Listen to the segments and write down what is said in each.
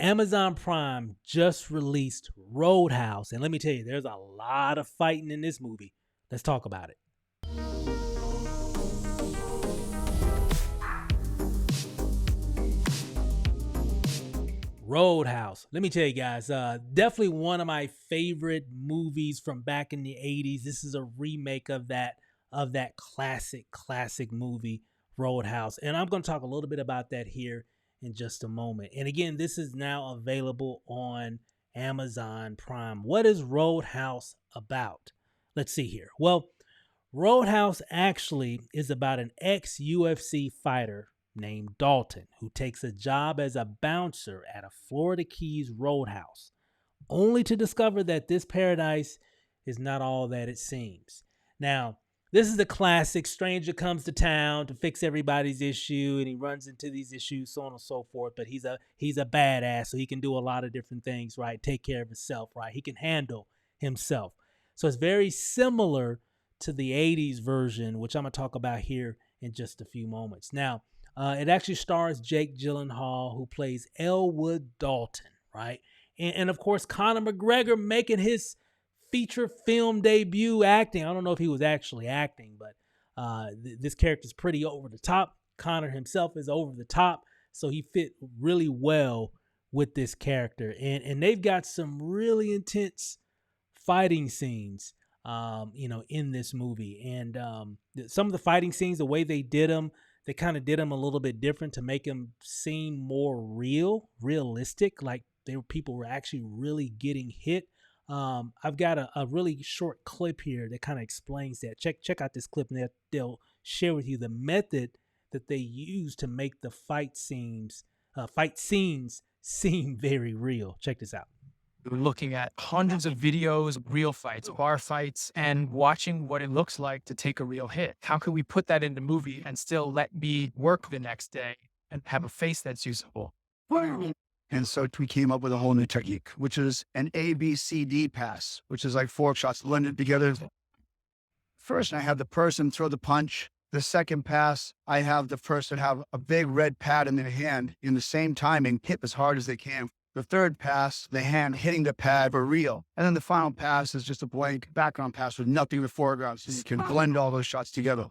Amazon Prime just released Roadhouse. And let me tell you, there's a lot of fighting in this movie. Let's talk about it. Roadhouse. Let me tell you guys, definitely one of my favorite movies from back in the 80s. This is a remake of that classic movie, Roadhouse. And I'm going to talk a little bit about that here in just a moment. And again, this is now available on Amazon Prime. What is Roadhouse about? Let's see here. Well, Roadhouse actually is about an ex-UFC fighter named Dalton who takes a job as a bouncer at a Florida Keys roadhouse, only to discover that this paradise is not all that it seems. Now, this is the classic stranger comes to town to fix everybody's issue, and he runs into these issues, so on and so forth. But he's a badass, so he can do a lot of different things, right? Take care of himself, right? He can handle himself. So it's very similar to the 80s version, which I'm going to talk about here in just a few moments. Now, it actually stars Jake Gyllenhaal, who plays Elwood Dalton, right? And of course, Conor McGregor making his feature film debut acting. I don't know if he was actually acting, but this character is pretty over the top. Conor himself is over the top, so he fit really well with this character. And they've got some really intense fighting scenes, in this movie. And some of the fighting scenes, the way they did them, they kind of did them a little bit different to make them seem more realistic, like people were actually really getting hit. I've got a really short clip here that kind of explains that. Check out this clip, and they'll share with you the method that they use to make the fight scenes seem very real. Check this out. We're looking at hundreds of videos, of real fights, bar fights, and watching what it looks like to take a real hit. How can we put that in the movie and still let me work the next day and have a face that's usable? And so we came up with a whole new technique, which is an ABCD pass, which is like 4 shots blended together. First, I have the person throw the punch. The second pass, I have the person have a big red pad in their hand in the same timing, hit as hard as they can. The third pass, the hand hitting the pad for real. And then the final pass is just a blank background pass with nothing in the foreground. So you can blend all those shots together.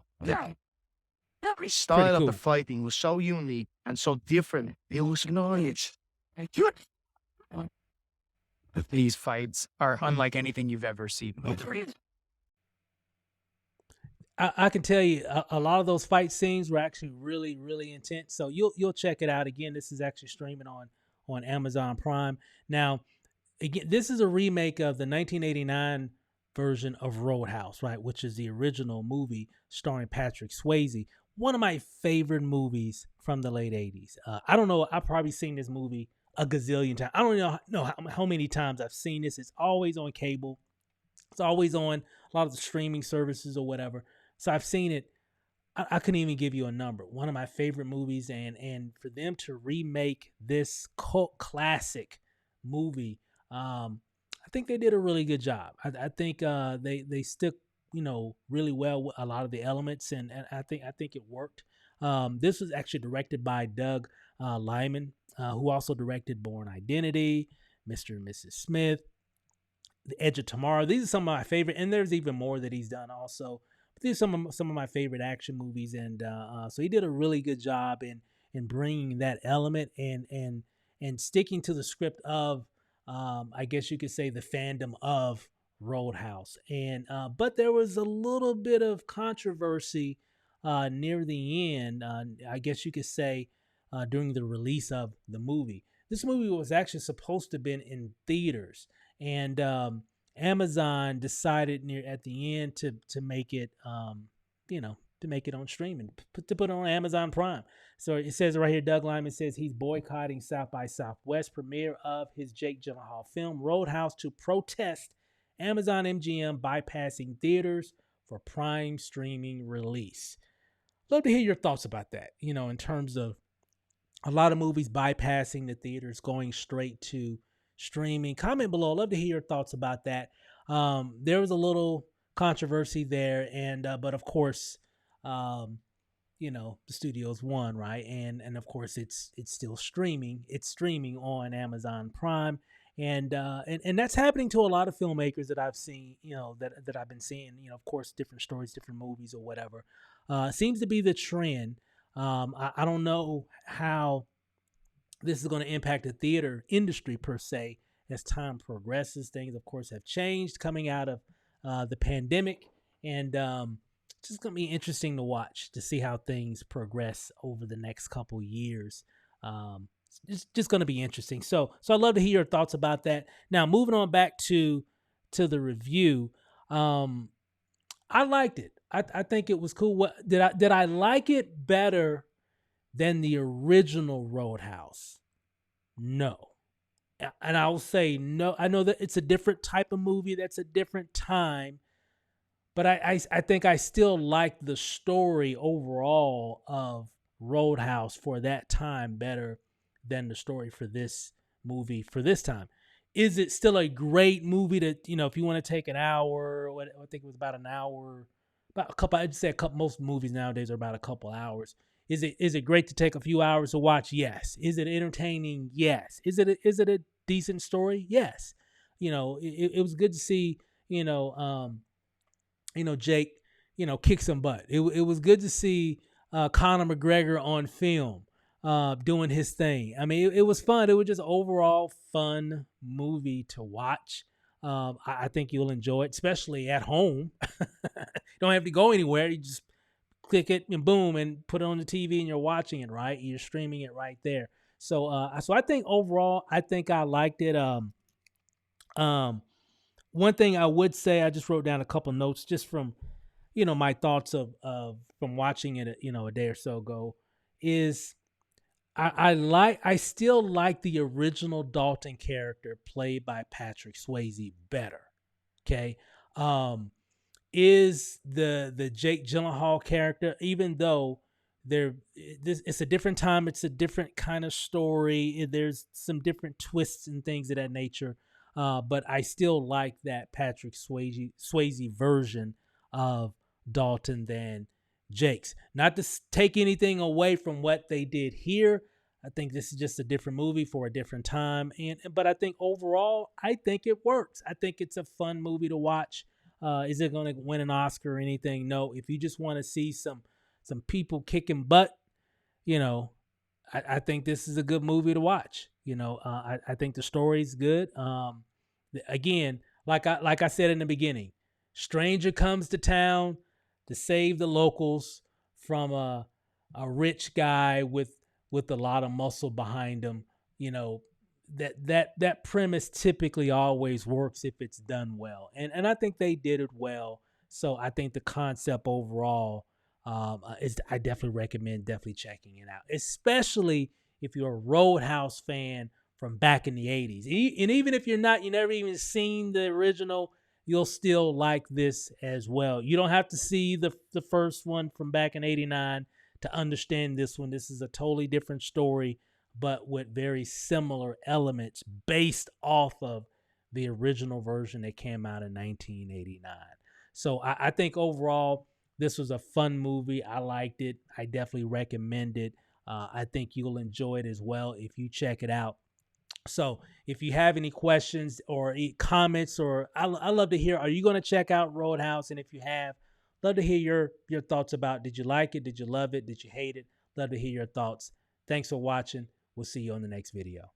Every style cool. of the fighting was so unique and so different. It was nice. These fights are unlike anything you've ever seen. I can tell you a lot of those fight scenes were actually really, really intense. So you'll check it out. Again, this is actually streaming on Amazon Prime. Now, again, this is a remake of the 1989 version of Roadhouse, right? Which is the original movie starring Patrick Swayze. One of my favorite movies from the late 80s. I don't know. I've probably seen this movie a gazillion times. I don't know how many times I've seen this. It's always on cable. It's always on a lot of the streaming services or whatever. So I've seen it. I couldn't even give you a number. One of my favorite movies, and for them to remake this cult classic movie, I think they did a really good job. I think they stuck, really well with a lot of the elements, and I think it worked. This was actually directed by Doug Liman, who also directed Born Identity, Mr. and Mrs. Smith, The Edge of Tomorrow. These are some of my favorite, and there's even more that he's done also. These are some of my favorite action movies, and so he did a really good job in bringing that element and sticking to the script of, I guess you could say, the fandom of Roadhouse. And but there was a little bit of controversy near the end, I guess you could say, during the release of the movie. This movie was actually supposed to have been in theaters, and Amazon decided at the end to make it, to make it on streaming, to put it on Amazon Prime. So it says right here, Doug Liman says he's boycotting South by Southwest premiere of his Jake Gyllenhaal film Roadhouse to protest Amazon MGM bypassing theaters for Prime streaming release. Love to hear your thoughts about that, in terms of a lot of movies bypassing the theaters, going straight to streaming. Comment below. Love to hear your thoughts about that. There was a little controversy there, and but of course, the studios won, right? And of course it's still streaming. It's streaming on Amazon Prime. And that's happening to a lot of filmmakers that I've seen, that I've been seeing, of course, different stories, different movies or whatever. Seems to be the trend. I don't know how this is going to impact the theater industry per se as time progresses. Things, of course, have changed coming out of the pandemic, and it's just going to be interesting to watch to see how things progress over the next couple years. It's just going to be interesting. So I'd love to hear your thoughts about that. Now, moving on back to the review, I liked it. I think it was cool. What did I like it better than the original Roadhouse? No. And I'll say no. I know that it's a different type of movie. That's a different time. But I think I still like the story overall of Roadhouse for that time better than the story for this movie for this time. Is it still a great movie to, if you want to take an hour, I think it was about an hour, about a couple, I'd say most movies nowadays are about a couple hours. Is it great to take a few hours to watch? Yes. Is it entertaining? Yes. Is it a decent story? Yes. It was good to see, Jake, kick some butt. It was good to see Conor McGregor on film doing his thing. I mean, it was fun. It was just overall fun movie to watch. I think you'll enjoy it, especially at home. Don't have to go anywhere. You just click it and boom, and put it on the TV, and you're watching it, right? You're streaming it right there. So I think overall, I think I liked it. Um, One thing I would say, I just wrote down a couple notes just from my thoughts of from watching it, a day or so ago, is I still like the original Dalton character played by Patrick Swayze better. Okay. Is the Jake Gyllenhaal character, even though it's a different time, it's a different kind of story. There's some different twists and things of that nature. But I still like that Patrick Swayze version of Dalton than Jake's. Not to take anything away from what they did here. I think this is just a different movie for a different time, but I think overall, I think it works. I think it's a fun movie to watch. Is it going to win an Oscar or anything? No. If you just want to see some people kicking butt, you know, I think this is a good movie to watch. I think the story's good. Again, like I said in the beginning, stranger comes to town to save the locals from a rich guy with a lot of muscle behind him. That premise typically always works if it's done well, and I think they did it well. So I think the concept overall is, I definitely recommend definitely checking it out, especially if you're a Roadhouse fan from back in the 80s. And even if you're not, you never even seen the original, you'll still like this as well. You don't have to see the first one from back in 89 to understand this one. This is a totally different story, but with very similar elements based off of the original version that came out in 1989. So I think overall, this was a fun movie. I liked it. I definitely recommend it. I think you'll enjoy it as well if you check it out. So if you have any questions or comments, or I love to hear, are you going to check out Roadhouse? And if you have, love to hear your thoughts about, did you like it? Did you love it? Did you hate it? Love to hear your thoughts. Thanks for watching. We'll see you on the next video.